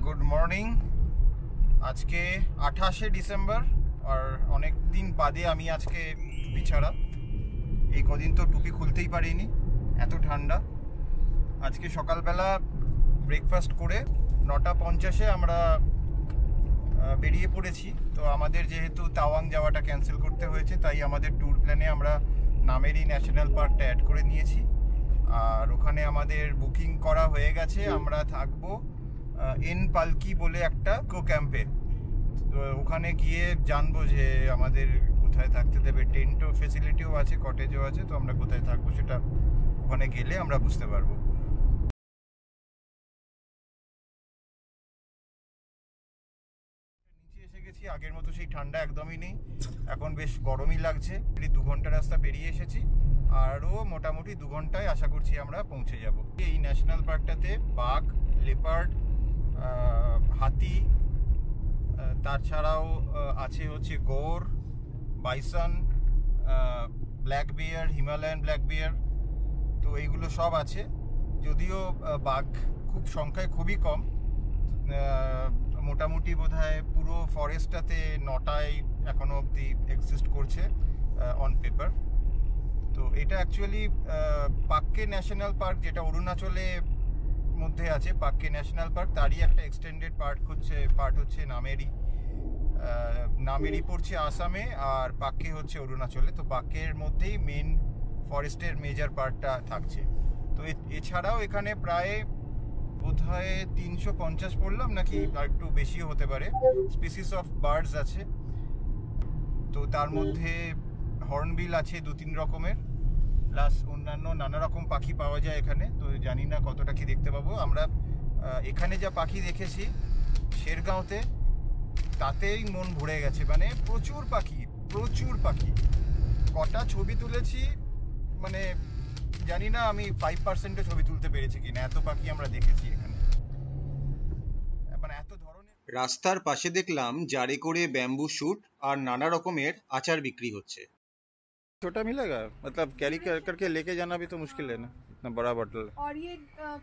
Good morning. আজকে 28শে December আর অনেক দিন বাদে আমি আজকে টুপি ছাড়া। এই কদিন তো টুপি খুলতেই পারিনি, এত ঠান্ডা। আজকে সকালবেলা ব্রেকফাস্ট করে 9:50-এ আমরা বেরিয়ে পড়েছি। তো আমাদের যেহেতু তাওয়াং যাওয়াটা ক্যান্সেল করতে হয়েছে, তাই আমাদের ট্যুর প্ল্যানে আমরা নামেরি ন্যাশনাল পার্কটা অ্যাড করে নিয়েছি। আর ওখানে আমাদের বুকিং করা হয়ে গেছে। আমরা থাকবো এন পালকি বলে একটা ইকো ক্যাম্পে। তো ওখানে গিয়ে জানবো যে আমাদের কোথায় থাকতে দেবে। টেন্টও ফেসিলিটিও আছে, কটেজও আছে। তো আমরা কোথায় থাকবো সেটা ওখানে গেলে আমরা বুঝতে পারবো। নিচে এসে গেছি, আগের মতো সেই ঠান্ডা একদমই নেই, এখন বেশ গরমই লাগছে। 2 ঘন্টা রাস্তা পেরিয়ে এসেছি, আরও মোটামুটি 2 ঘন্টায় আশা করছি আমরা পৌঁছে যাব। এই ন্যাশনাল পার্কটাতে বাঘ, লেপার্ড, হাতি, তাছাড়াও আছে হচ্ছে গৌর, bison, black bear, Himalayan black bear. তো এইগুলো সব আছে। যদিও বাঘ খুব সংখ্যায় খুবই কম, মোটামুটি বোধহয় পুরো ফরেস্টটাতে 9টাই এখনো অবধি এক্সিস্ট করছে অন পেপার। তো এটা অ্যাকচুয়ালি পাক্কে ন্যাশনাল পার্ক, যেটা অরুণাচলে মধ্যে আছে। পাক্কে ন্যাশনাল পার্ক তারই একটা এক্সটেন্ডেড পার্ট হচ্ছে নামেরি। নামেরি পড়ছে আসামে আর পাক্কে হচ্ছে অরুণাচলে। তো পাক্কের মধ্যেই মেন ফরেস্টের মেজর পার্টটা থাকছে। তো এছাড়াও এখানে প্রায় বোধহয় 350 পড়লাম নাকি আর একটু বেশিও হতে পারে স্পিসিস অফ বার্ডস আছে। তো তার মধ্যে হর্নবিল আছে 2-3 রকমের, প্লাস অন্যান্য নানা রকম পাখি পাওয়া যায় এখানে। তো জানি না কতটা কি দেখতে পাবো আমরা। এখানে যা পাখি দেখেছি শেরগাঁওতে, তাতেই মন ভরে গেছে। মানে প্রচুর পাখি, প্রচুর পাখি। কটা ছবি তুলেছি, মানে জানি না আমি 5%-ও ছবি তুলতে পেরেছি কিনা, এত পাখি আমরা দেখেছি এখানে। মানে এত ধরনের। রাস্তার পাশে দেখলাম জারে করে ব্যাম্বু শুট আর নানা রকমের আচার বিক্রি হচ্ছে। छोटा मिलेगा, मतलब कैरी करके लेके जाना भी तो मुश्किल है ना, इतना बड़ा बोतल। और ये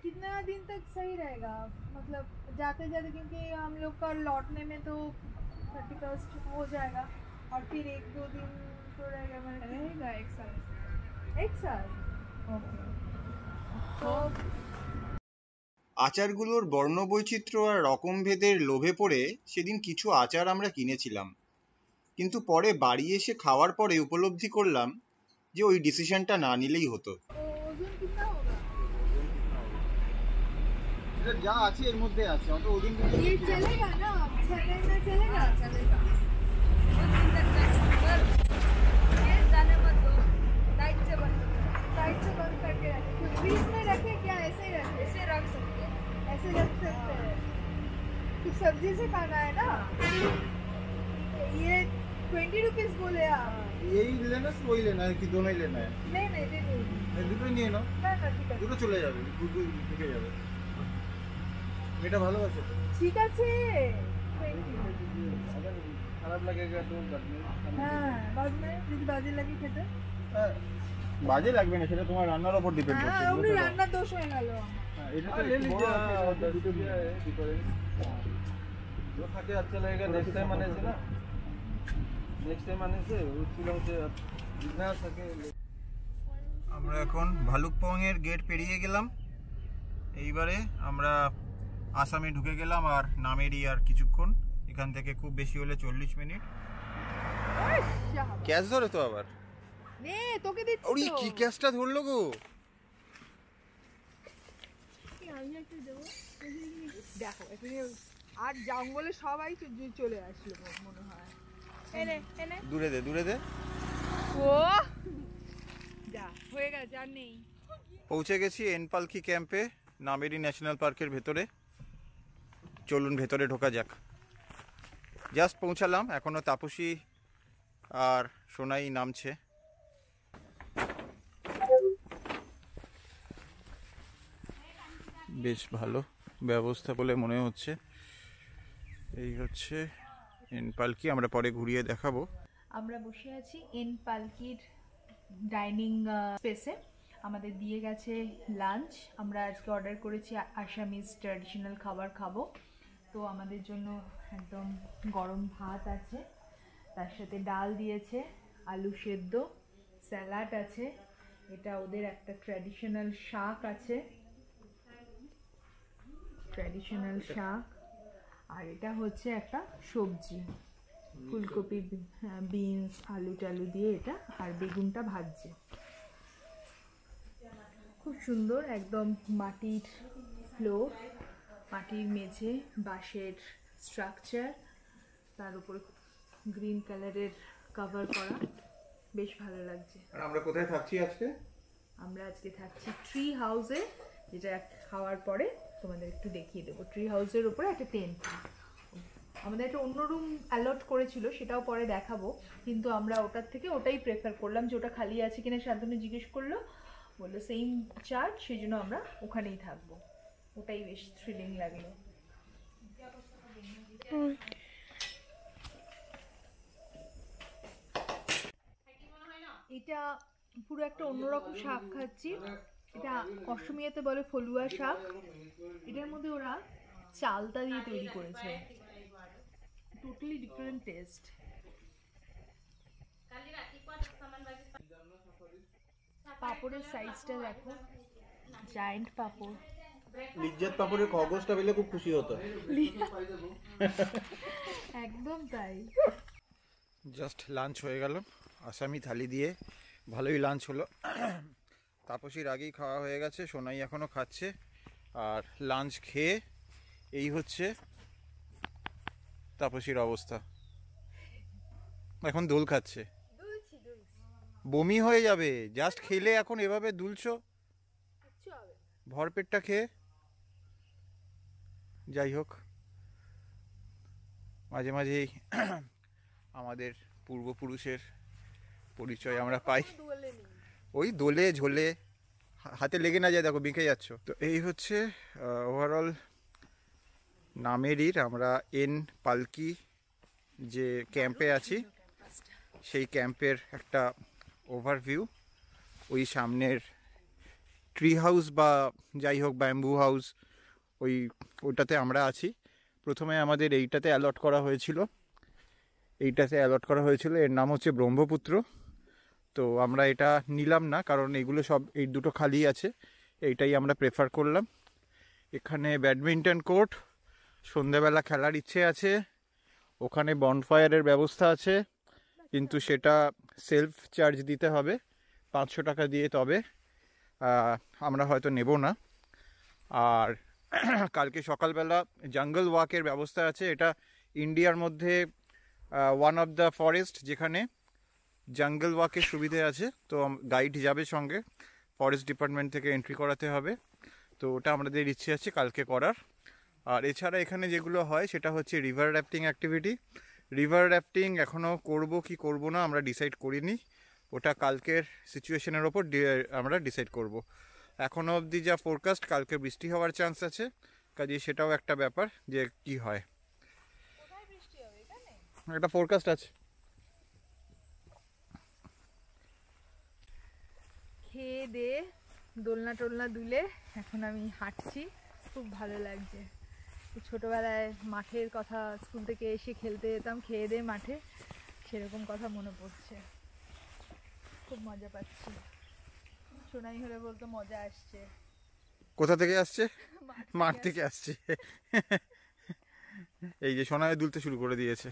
कितना दिन तक सही रहेगा, मतलब जाते जाते, क्योंकि हम लोग का लौटने में तो 31 हो जाएगा और फिर 1-2 दिन तो रहेगा 1 साल। ओके। तो আচারগুলোর বর্ণবৈচিত্র্য আর রকমভেদের লোভে পড়ে সেদিন কিছু আচার আমরা কিনেছিলাম, কিন্তু পরে বাড়ি এসে খাওয়ার পরে উপলব্ধি করলাম যে ওই ডিসিশনটা না নিলেই হতো। ওজন कितना होगा? এটা যা আছে এর মধ্যে আছে, অত ওজন ये चलेगा ना, संडे में चलेगा? चलेगा। जाने मत दो, टाइट से बंद करके रखें। फ्रीज में रखे क्या, ऐसे ही रखे? ऐसे रख सकते हैं, ऐसे रख सकते हैं। कुछ सब्जी से खाना है ना। ये 20 रुपीज बोले आप। यही लेना है, वही लेना है कि दोनों ही लेना है? नहीं नहीं दे दो, দুটোই নিয়ে নাও, না না ঠিক আছে, দুটো চলে যাবে, দুটো ঢুকে যাবে। এটা ভালো আছে, ঠিক আছে 20। খারাপ লাগেগা তো হ্যাঁ, बाद में যদি বাজে লাগে খেতে, বাজে লাগবে না, সেটা তোমার রান্নার উপর ডিপেন্ড করছে। হ্যাঁ ওমনি রান্নার দোষ হয়ে গেল। এটা তো ले लीजिए, दुटो डिफरेंस जो खा के अच्छा लगेगा नेक्स्ट टाइम आने से ना, नेक्स्ट टाइम आने से शिलंग से जितना सके। আমরা এখন ভালুকপং এর গেট পেরিয়ে গেলাম। এইবারে আমরা আসামে ঢুকে গেলাম আর নামেরি আর কিছুক্ষণ, এখান থেকে খুব বেশি হলে 40 মিনিট। ক্যাচ ধরে তো আবার নে তোকে দিচ্ছি ওরে তো। কি ক্যাচটা ধরলো গো। দেখো এখানে আর জঙ্গলে সবাই চলে আসলো মনে হয়। এনে এনে দূরে দে, দূরে দে। ও যা হয়ে গেছে, আর নেই। পৌঁছে গেছি এনপালকি ক্যাম্পে, নামেরি ন্যাশনাল পার্কের ভেতরে। চলুন ভেতরে ঢোকা যাক। জাস্ট পৌঁছালাম, এখনো তাপসী আর সোনাই নামছে। বেশ ভালো ব্যবস্থা বলে মনে হচ্ছে। এই হচ্ছে এনপালকি, আমরা পরে ঘুরিয়ে দেখাবো। আমরা বসে আছি এন পালকির ডাইনিং স্পেসে। আমাদের দিয়ে গেছে লাঞ্চ। আমরা আজকে অর্ডার করেছি আসামিজ ট্র্যাডিশনাল খাবার খাবো। তো তো আমাদের জন্য একদম গরম ভাত আছে, তার সাথে ডাল দিয়েছে, আলু সেদ্ধ, স্যালাড আছে, এটা ওদের একটা ট্র্যাডিশনাল শাক আছে, ট্র্যাডিশনাল শাক, আর এটা হচ্ছে একটা সবজি, ফুলকপি, বিনস, আলু টালু দিয়ে এটা, আর বেগুনটা ভাজছে। খুব সুন্দর, একদম মাটির ফ্লোর, মাটির মেঝে, বাঁশের স্ট্রাকচার, তার উপর গ্রিন কালারের কভার করা, বেশ ভালো লাগছে। আর আমরা কোথায় থাকছি আজকে? আমরা আজকে থাকছি ট্রি হাউসে, যেটা খাওয়ার পরে তোমাদের একটু দেখিয়ে দেবো। ট্রি হাউসের উপরে একটা টেন্ট, আমাদের একটা অন্য রুম অ্যালট করেছিল, সেটাও পরে দেখাবো, কিন্তু আমরা ওটার থেকে ওটাই প্রেফার করলাম, যে ওটা খালি আছে কিনা শান্তনু জিজ্ঞেস করলো, বললো সেম চার্জ, সেই জন্য আমরা ওখানেই থাকবো, ওটাই বেশ থ্রিলিং লাগলো। এটা পুরো একটা অন্যরকম শাক খাচ্ছি, এটা অসমিয়াতে বলে ফলুয়া শাক, এটার মধ্যে ওরা চালতা দিয়ে তৈরি করেছে, টোটালি ডিফারেন্ট টেস্ট। পাপড়ের সাইজটা দেখো, জায়ান্ট পাপড়। লিজ্জাত পাপড়ের কাগজটা পেলে খুব খুশি হতো। একদম তাই। জাস্ট লাঞ্চ হয়ে গেল আসামি থালি দিয়ে, ভালোই লাঞ্চ হলো। তাপসীর আগেই খাওয়া হয়ে গেছে, সোনাই এখনও খাচ্ছে, আর লাঞ্চ খেয়ে এই হচ্ছে তাপসীর অবস্থা, এখন দোল খাচ্ছে, বমি হয়ে যাবে জাস্ট খেলে, এখন এভাবে দুলছো ভরপেটটা খেয়ে। যাই হোক, মাঝে মাঝেই আমাদের পূর্বপুরুষের পরিচয় আমরা পাই, ওই দোলে ঝোলে হাতে লেগে না যায়, দেখো বেঁকে যাচ্ছ। তো এই হচ্ছে ওভারঅল নামেরির, আমরা এন পালকি যে ক্যাম্পে আছি সেই ক্যাম্পের একটা ওভারভিউ। ওই সামনের ট্রি হাউস বা যাই হোক ব্যাম্বু হাউস, ওইটাতে আমরা আছি। প্রথমে আমাদের এইটাতে অ্যালট করা হয়েছিল, এর নাম হচ্ছে ব্রহ্মপুত্র। তো আমরা এটা নিলাম না, কারণ এগুলো সব, এই দুটো খালি আছে, এইটাই আমরা প্রেফার করলাম। এখানে ব্যাডমিন্টন কোর্ট, সন্ধ্যাবেলা খেলার ইচ্ছে আছে, ওখানে বনফায়ারের ব্যবস্থা আছে, কিন্তু সেটা সেলফ চার্জ দিতে হবে, 500 টাকা দিয়ে, তবে আমরা হয়তো নেব না। আর কালকে সকালবেলা জঙ্গল ওয়াকের ব্যবস্থা আছে, এটা ইন্ডিয়ার মধ্যে ওয়ান অফ দ্য ফরেস্ট যেখানে জঙ্গল ওয়াকের সুবিধে আছে। তো গাইড যাবে সঙ্গে, ফরেস্ট ডিপার্টমেন্ট থেকে এন্ট্রি করাতে হবে, তো ওটা আমাদের ইচ্ছে আছে কালকে করার। আর এছাড়া এখানে যেগুলো হয় সেটা হচ্ছে river rafting activity. River rafting এখনও করব কি করব না আমরা ডিসাইড করিনি, ওটা কালকের সিচুয়েশনের ওপর আমরা ডিসাইড করব। এখনও অবধি যা ফোরকাস্ট, কালকে বৃষ্টি হওয়ার চান্স আছে, কাজে সেটাও একটা ব্যাপার যে কি হয়, একটা ফোরকাস্ট আছে। খেয়ে দে দোলনা টোলনা দুলে এখন আমি হাঁটছি, খুব ভালো লাগছে। ছোটোবেলায় মাঠের কথা, স্কুল থেকে এসে খেলতে যেতাম খেয়ে দে মাঠে, সেরকম কথা মনে পড়ছে, খুব মজা পাচ্ছি। সোনাই হলে বলতো মজা আসছে। কোথা থেকে আসছে? মাঠ থেকে আসছে। এই যে সোনাই দুলতে শুরু করে দিয়েছে।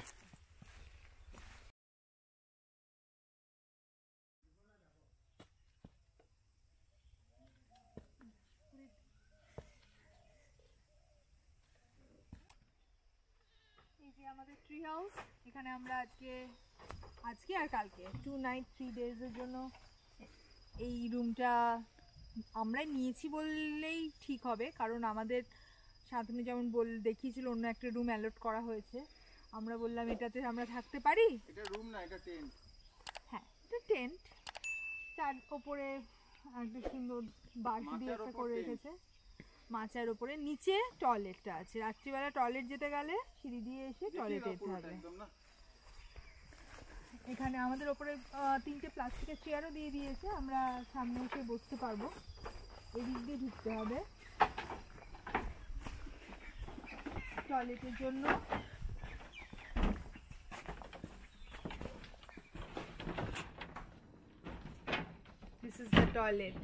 এই যে আমাদের ট্রি হাউস, এখানে আমরা আজকে আর কালকে 2 নাইট 3 ডেজের জন্য এই রুমটা আমরা নিয়েছি বললেই ঠিক হবে, কারণ আমাদের শান্তনু যেমন দেখিয়েছিল অন্য একটা রুম অ্যালট করা হয়েছে, আমরা বললাম এটাতে আমরা থাকতে পারি। এটা রুম না, এটা টেন্ট। হ্যাঁ, এটা টেন্ট, তার ওপরে একটা সুন্দর বাঁশ দিয়ে একটা করে রেখেছে, মাচার ওপরে, নিচে টয়লেটটা আছে, রাত্রিবেলা টয়লেট যেতে গেলে সিঁড়ি দিয়ে এসে টয়লেটে যেতে হবে। এখানে আমাদের ওপরে 3টে প্লাস্টিকের চেয়ারও দিয়ে দিয়েছে, আমরা সামনে এসে বসতে পারবো, এদিক দিয়ে ঢুকতে হবে। টয়লেটের জন্য। This is the toilet.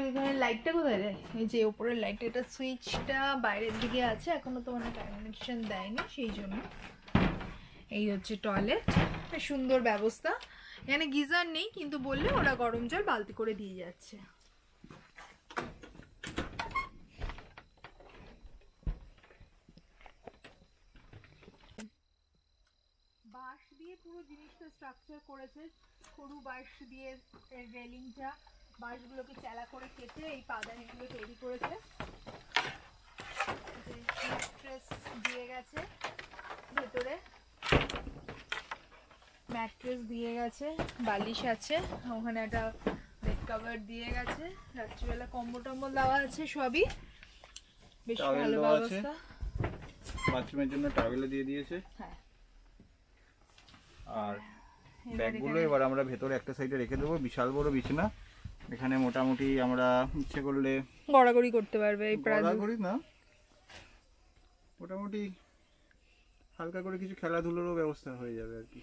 এখানে লাইটটা কোথায় রে? এই যে উপরের লাইট, এটা সুইচটা বাইরের দিকে আছে, এখনো তো মানে কানেকশন দেয়নি, সেই জন্য। এই হচ্ছে টয়লেট, বেশ সুন্দর ব্যবস্থা। এখানে গিজার নেই, কিন্তু বললে ওরা গরম জল বালতি করে দিয়ে যাচ্ছে। বাঁশ দিয়ে পুরো জিনিসটা স্ট্রাকচার করেছে, সরু বাঁশ দিয়ে রেলিংটা, বাঁশগুলোকে চেলা করে কেটে এই পাদানিগুলো তৈরি করেছে। ম্যাট্রেস দিয়ে গেছে ভেতরে, ম্যাট্রেস দিয়ে গেছে, বালিশ আছে, ওখানে একটা বেড কভার দিয়ে গেছে, রাত্রিবেলা কম্বল টম্বল দেওয়া আছে, সবই বেশ ভালো ব্যবস্থা। বাথরুমের জন্য টাওয়েল দিয়ে দিয়েছে। হ্যাঁ, আর ব্যাগগুলো এবার আমরা ভেতরে একটা সাইডে রেখে দেবো। বিশাল বড় বিছানা, এখানে মোটামুটি আমরা ইচ্ছে করলে গড়াগড়ি করতে পারবে। এই গড়াগড়ি না, মোটামুটি হালকা করে কিছু খেলাধুলোরও ব্যবস্থা হয়ে যাবে আর কি।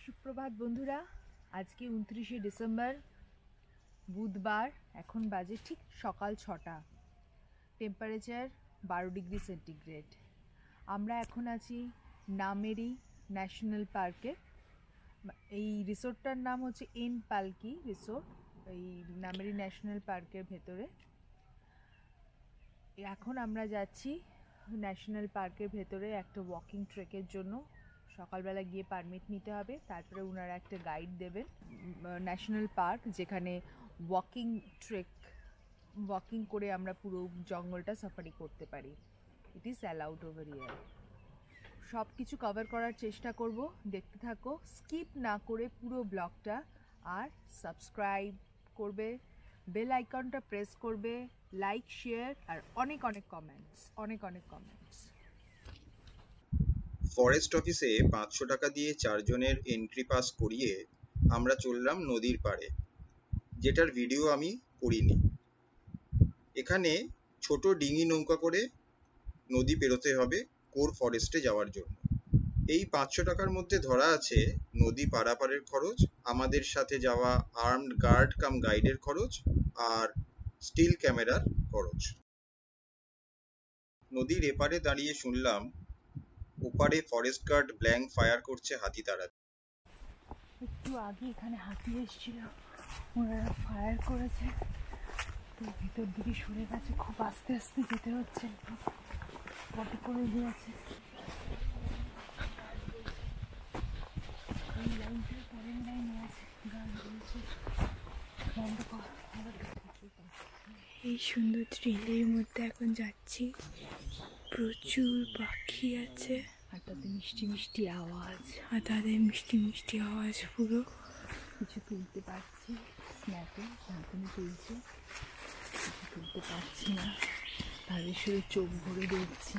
সুপ্রভাত বন্ধুরা, আজকে 29শে ডিসেম্বর, বুধবার। এখন বাজে ঠিক সকাল 6টা, টেম্পারেচার 12°C। আমরা এখন আছি নামেরি ন্যাশনাল পার্কে। এই রিসোর্টটার নাম হচ্ছে এন পালকি রিসোর্ট, এই নামেরি ন্যাশনাল পার্কের ভেতরে। এখন আমরা যাচ্ছি ন্যাশনাল পার্কের ভেতরে একটা ওয়াকিং ট্রেকের জন্য। সকালবেলা গিয়ে পারমিট নিতে হবে, তারপরে ওনারা একটা গাইড দেবেন ন্যাশনাল পার্ক, যেখানে ওয়াকিং করে আমরা পুরো জঙ্গলটা সাফারি করতে পারি। It is allowed over here. সব কিছু কভার করার চেষ্টা করব, দেখতে থাকো, স্কিপ না করে পুরো ব্লগটা। আর সাবস্ক্রাইব করবে, বেল আইকনটা প্রেস করবে, লাইক শেয়ার আর অনেক অনেক কমেন্টস। ফরেস্ট অফিসে 500 টাকা দিয়ে 4 জনের এন্ট্রি পাস করিয়ে আমরা চললাম নদীর পাড়ে, যেটার ভিডিও আমি করিনি। এখানে ছোট ডিঙি নৌকা করে নদী পেরোতে হবে কোর ফরেস্টে যাওয়ার জন্য। এই 500 টাকার মধ্যে ধরা আছে নদী পারাপারের খরচ, আমাদের সাথে যাওয়া আর্মড গার্ড কাম গাইডের খরচ, আর স্টিল ক্যামেরার খরচ। নদীর এপারে দাঁড়িয়ে শুনলাম ওপারে ফরেস্ট গার্ড ব্ল্যাঙ্ক ফায়ার করছে হাতি তাড়াতে। একটু আগে এখানে হাতি এসেছিল, ওনারা ফায়ার করেছে, তো ভিতর দিকে সরে গেছে, খুব আস্তে আস্তে যেতে হচ্ছে, পথে করে দিয়েছে। এই সুন্দর ট্রেলের মধ্যে এখন যাচ্ছি, প্রচুর পাখি আছে আর তাতে মিষ্টি মিষ্টি আওয়াজ, আর তাদের মিষ্টি মিষ্টি আওয়াজ। পুরো কিছু তুলতে পারছি স্ন্যাপে, স্ন্যাপে তুলছি, কিছু তুলতে পারছি না, তাদের শুধু চোখ ভরে দেখছি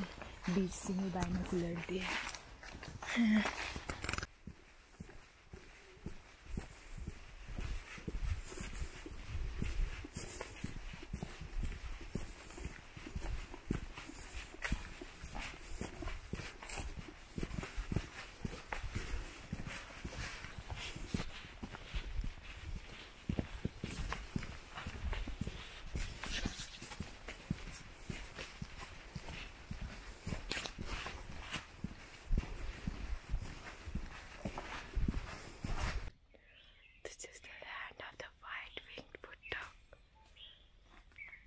বীর সিংয়ের বাইনোকুলার দিয়ে। হ্যাঁ, this is the land of the white-winged woodduck,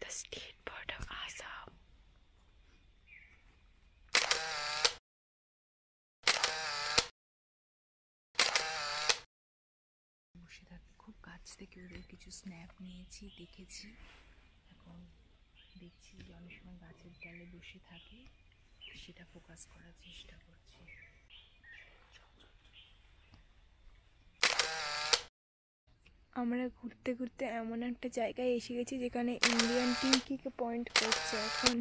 the state bird of Assam. বসে থাকি, খুব কাছ থেকে ওদের কিছু স্ন্যাপ নিয়েছি, দেখেছি। এখন দেখছি যে অনেক সময় গাছের ডালে বসে থাকে, সেটা ফোকাস করার চেষ্টা করছি। আমরা ঘুরতে ঘুরতে এমন একটা জায়গায় এসে গেছি যেখানে ইন্ডিয়ান টিমকে পয়েন্ট করছে এখন।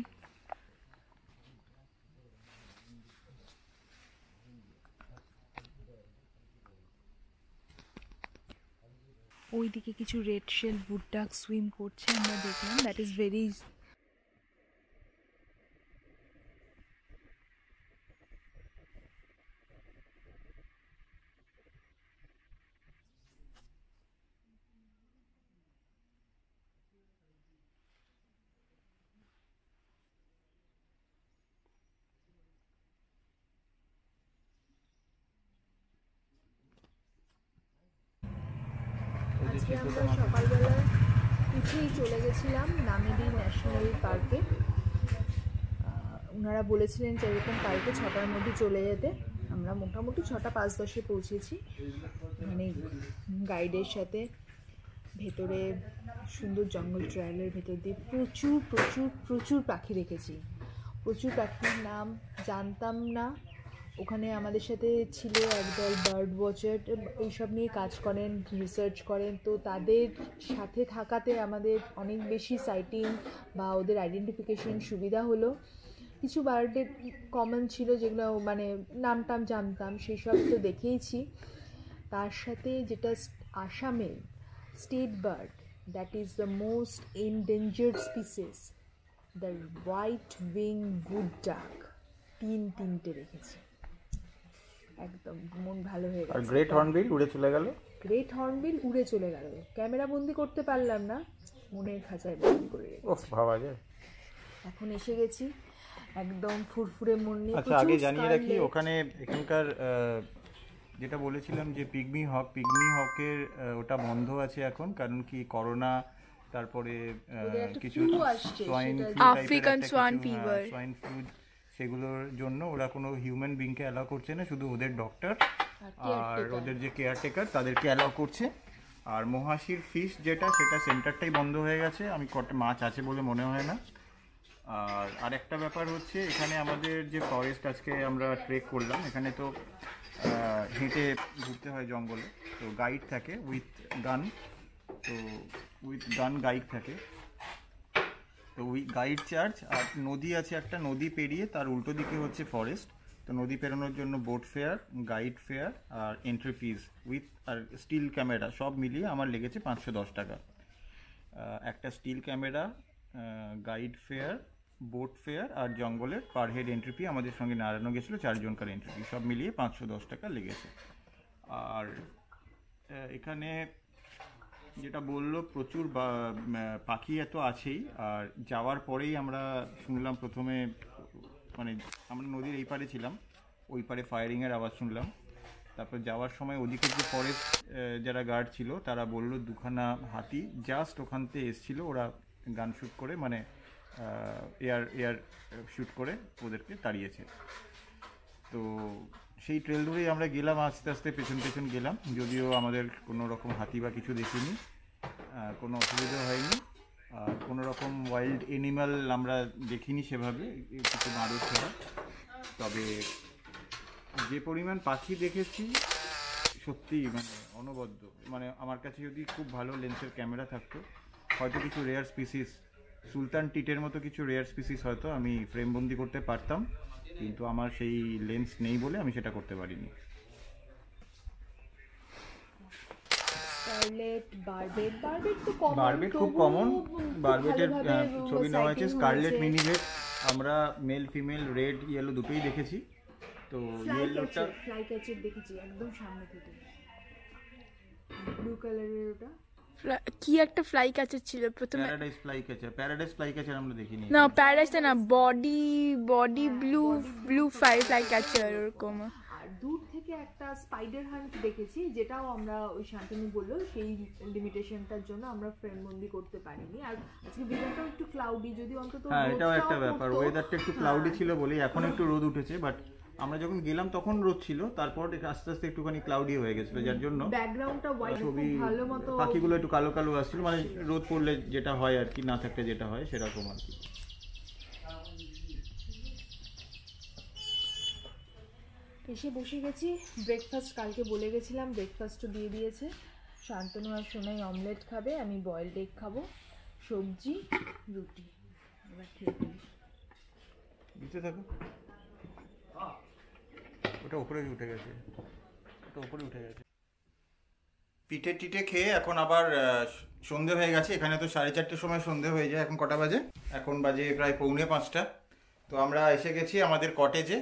ওইদিকে কিছু রেড শেল উড ডাক সুইম করছে আমরা দেখলাম, দ্যাট ইজ ভেরি আজকে আমরা সকালবেলা উঠেই চলে গেছিলাম নামেরি ন্যাশনাল পার্কে। ওনারা বলেছিলেন যে এরকম পার্কে 6টার মধ্যে চলে যেতে। আমরা মোটামুটি 6:05 পৌঁছেছি। মানে গাইডের সাথে ভেতরে সুন্দর জঙ্গল ট্রায়ালের ভেতর দিয়ে প্রচুর প্রচুর প্রচুর পাখি দেখেছি। প্রচুর পাখির নাম জানতাম না। ওখানে আমাদের সাথে ছিল একদল বার্ড ওয়াচার, এইসব নিয়ে কাজ করেন, রিসার্চ করেন। তো তাদের সাথে থাকাতে আমাদের অনেক বেশি সাইটিং বা ওদের আইডেন্টিফিকেশন সুবিধা হলো। কিছু বার্ডের কমন ছিল যেগুলো মানে নাম টাম জানতাম, সেই সব তো দেখেইছি। তার সাথে যেটা আসামের state bird, that is the most endangered species, the white wing wood duck, তিনটে দেখেছি। একদম মন ভালো হয়ে গেছে। আর গ্রেট হর্নবিল উড়ে চলে গেল। গ্রেট হর্নবিল উড়ে চলে গেল, ক্যামেরা বন্দি করতে পারলাম না, মনের খাঁচায় বন্দি করে রেখেছি। ওফ, ভাবা যায়। এখন এসে গেছি একদম ফুরফুরে মন নিয়ে। আচ্ছা, আগে জানিয়ে রাখি ওখানে এখানকার যেটা বলেছিলাম যে পিগমি হকের ওটা বন্ধ আছে এখন, কারণ কি করোনা, তারপরে কিছু swine African swine fever, swine flu, সেগুলোর জন্য ওরা কোনো হিউম্যান বিংকে অ্যালাউ করছে না, শুধু ওদের ডক্টর আর ওদের যে কেয়ারটেকার তাদেরকে অ্যালাউ করছে। আর মহাশির ফিশ যেটা, সেটা সেন্টারটাই বন্ধ হয়ে গেছে, আমি কটা মাছ আছে বলে মনে হয় না। আর আরেকটা ব্যাপার হচ্ছে এখানে আমাদের যে ফরেস্ট, আজকে আমরা ট্রেক করলাম, এখানে তো হেঁটে ঘুরতে হয় জঙ্গলে, তো গাইড থাকে উইথ গান, তো উইথ গান গাইড থাকে, তো ওই গাইড চার্জ। আর নদী আছে একটা, নদী পেরিয়ে তার উল্টো দিকে হচ্ছে ফরেস্ট, তো নদী পেরোনোর জন্য বোট ফেয়ার, গাইড ফেয়ার আর এন্ট্রি ফিজ উইথ আর স্টিল ক্যামেরা সব মিলিয়ে আমার লেগেছে 510 টাকা। একটা still camera, guide fare, boat fare আর জঙ্গলের পার হেড এন্ট্রি ফি, আমাদের সঙ্গে নাড়ানো গেছিলো 4 জনকার এন্ট্রি ফি, সব মিলিয়ে 510 টাকা লেগেছে। আর এখানে যেটা বললো প্রচুর পাখি এত আছেই। আর যাওয়ার পরেই আমরা শুনলাম প্রথমে, মানে আমরা নদীর এই পারে ছিলাম, ওই পারে ফায়ারিংয়ের আওয়াজ শুনলাম। তারপর যাওয়ার সময় ওদিকে যে ফরেস্ট যারা গার্ড ছিল তারা বললো 2খানা হাতি জাস্ট ওখান থেকে এসছিল, ওরা গান শ্যুট করে, মানে এয়ার শ্যুট করে ওদেরকে তাড়িয়েছে। তো সেই ট্রেল ধরেই আমরা গেলাম, আস্তে আস্তে পেছন পেছন গেলাম, যদিও আমাদের কোনো রকম হাতি বা কিছু দেখিনি, কোনো অসুবিধা হয়নি। আর কোনো রকম ওয়াইল্ড অ্যানিমাল আমরা দেখিনি সেভাবে, কিছু বাঁদর ছাড়া। তবে যে পরিমাণ পাখি দেখেছি সত্যি মানে অনবদ্য। মানে আমার কাছে যদি খুব ভালো লেন্সের ক্যামেরা থাকতো, হয়তো কিছু রেয়ার স্পিসিস, সুলতান টিটের মতো কিছু রেয়ার স্পিসিস হয়তো আমি ফ্রেমবন্দি করতে পারতাম, কিন্তু আমার সেই লেন্স নেই বলে আমি সেটা করতে পারিনি। বারবেট খুব কমন, বারবেটের ছবি নেওয়া হয়েছে। স্কারলেট মিনিভেট আমরা মেল ফিমেল রেড ইয়েলো দুটোই দেখেছি। তো ইয়েলোটা ফ্লাই ক্যাচার দেখেছি একদম সামনে থেকে, ব্লু কালারের, ওটা কি একটা ফ্লাই ক্যাচার ছিল প্রথমে, প্যারাডাইস ফ্লাই ক্যাচার আমরা দেখিনি। না প্যারাডাইস না, বডি ব্লু ফ্লাই ক্যাচার ওরকম। আর দূর থেকে একটা স্পাইডার হান্ট দেখেছি, যেটাও আমরা ওই শান্তনু বললো সেই লিমিটেশনটার জন্য আমরা ফ্রেমবন্দি করতে পারিনি। আর আজকে ওয়েদারটাও একটু ক্লাউডি, যদি অন্তত হ্যাঁ এটাও একটা ব্যাপার, ওয়েদারটা একটু ক্লাউডি ছিল বলেই এখন একটু রোদ উঠেছে, বাট আমরা যখন গেলাম তখন রোদ ছিল, তারপর আস্তে আস্তে একটুখানি ক্লাউডি হয়ে গেছিল, যার জন্য ব্যাকগ্রাউন্ডটা হোয়াইট, ছবি ভালো মতো পাখিগুলো একটু কালো কালো আসছিল, মানে রোদ পড়লে যেটা হয় আর কি, না থাকলে যেটা হয় সেরকম আর কি। এসে বসে গেছি ব্রেকফাস্ট, কালকে বলে গেছিলাম ব্রেকফাস্টও দিয়ে দিয়েছে। শান্তনু আর সোনাই অমলেট খাবে, আমি বয়েলড এগ খাবো, সবজি, রুটি। এবার খেয়ে ফেলি। দিতে থাকো। ওটা উপরে উঠে গেছে, ওটা উপরে উঠে গেছে। পিঠে টিঠে খেয়ে এখন আবার সন্ধে হয়ে গেছে। এখানে তো 4:30 সময় সন্ধে হয়ে যায়। এখন কটা বাজে? এখন বাজে প্রায় 4:45। তো আমরা এসে গেছি আমাদের কটেজে।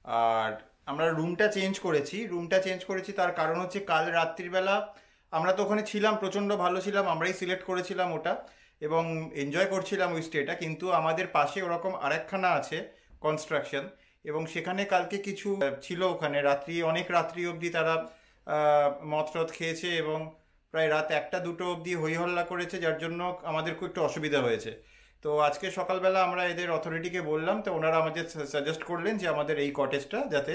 আর আমরা রুমটা চেঞ্জ করেছি তার কারণ হচ্ছে কাল রাত্রিবেলা আমরা তো ওখানে ছিলাম, প্রচণ্ড ভালো ছিলাম, আমরাই সিলেক্ট করেছিলাম ওটা এবং এনজয় করছিলাম ওই স্টেটা। কিন্তু আমাদের পাশে ওরকম আরেকখানা আছে কনস্ট্রাকশন, এবং সেখানে কালকে কিছু ছিল ওখানে অনেক রাত্রি অবধি তারা মদ টদ খেয়েছে এবং প্রায় রাত 1টা-2টো অবধি হইহল্লা করেছে, যার জন্য আমাদের খুব একটু অসুবিধা হয়েছে। তো আজকে সকালবেলা আমরা এদের অথরিটিকে বললাম, তো ওনারা আমাদের সাজেস্ট করলেন যে আমাদের এই কটেজটা যাতে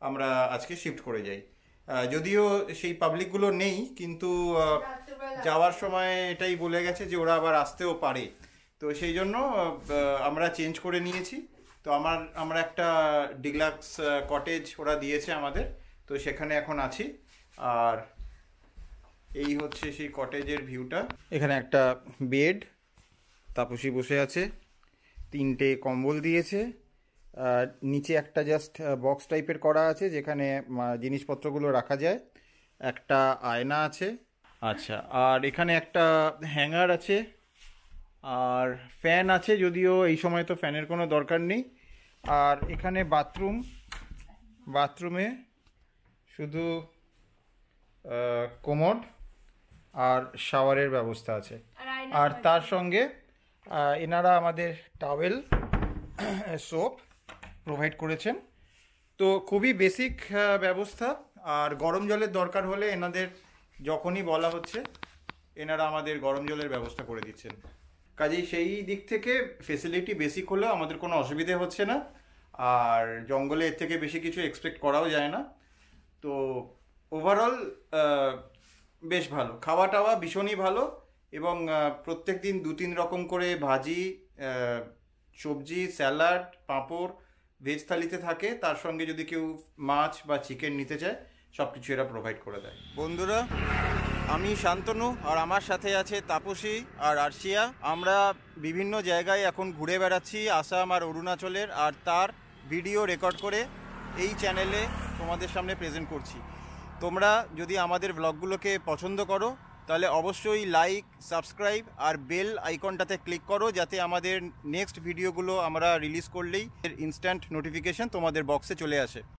আমরা আজকে শিফট করে যাই। যদিও সেই পাবলিকগুলো নেই, কিন্তু যাওয়ার সময় এটাই বলে গেছে যে ওরা আবার আসতেও পারে। তো সেই জন্য আমরা চেঞ্জ করে নিয়েছি। তো আমরা একটা ডিলাক্স কটেজ ওরা দিয়েছে আমাদের, তো সেখানে এখন আছি। আর এই হচ্ছে সেই কটেজের ভিউটা। এখানে একটা বেড, তাপসী বসে আছে, 3টে কম্বল দিয়েছে, নিচে একটা জাস্ট বক্স টাইপের করা আছে যেখানে জিনিসপত্রগুলো রাখা যায়, একটা আয়না আছে। আচ্ছা, আর এখানে একটা হ্যাঙ্গার আছে, আর ফ্যান আছে, যদিও এই সময় তো ফ্যানের কোনো দরকার নেই। আর এখানে বাথরুমে শুধু কোমোড আর শাওয়ারের ব্যবস্থা আছে। আর তার সঙ্গে এনারা আমাদের টাওয়েল, সোপ প্রোভাইড করেছেন। তো খুবই বেসিক ব্যবস্থা। আর গরম জলের দরকার হলে এনাদের যখনই বলা হচ্ছে এনারা আমাদের গরম জলের ব্যবস্থা করে দিচ্ছেন। কাজেই সেই দিক থেকে ফেসিলিটি বেসিক হলেও আমাদের কোনো অসুবিধে হচ্ছে না। আর জঙ্গলে এর থেকে বেশি কিছু এক্সপেক্ট করাও যায় না। তো ওভারঅল বেশ ভালো, খাওয়া টাওয়া ভীষণই ভালো, এবং প্রত্যেক দিন 2-3 রকম করে ভাজি, সবজি, স্যালাড, পাঁপড় ভেজ থালিতে থাকে। তার সঙ্গে যদি কেউ মাছ বা চিকেন নিতে চায় সব কিছু এরা প্রোভাইড করে দেয়। বন্ধুরা, আমি শান্তনু আর আমার সাথে আছে তাপসী আর আরশিয়া। আমরা বিভিন্ন জায়গায় এখন ঘুরে বেড়াচ্ছি আসাম আর অরুণাচলের, আর তার ভিডিও রেকর্ড করে এই চ্যানেলে তোমাদের সামনে প্রেজেন্ট করছি। তোমরা যদি আমাদের ব্লগগুলোকে পছন্দ করো তাহলে অবশ্যই লাইক, সাবস্ক্রাইব আর বেল আইকনটাতে ক্লিক করো, যাতে আমাদের নেক্সট ভিডিওগুলো আমরা রিলিজ করলেই ইনস্ট্যান্ট নোটিফিকেশন তোমাদের বক্সে চলে আসে।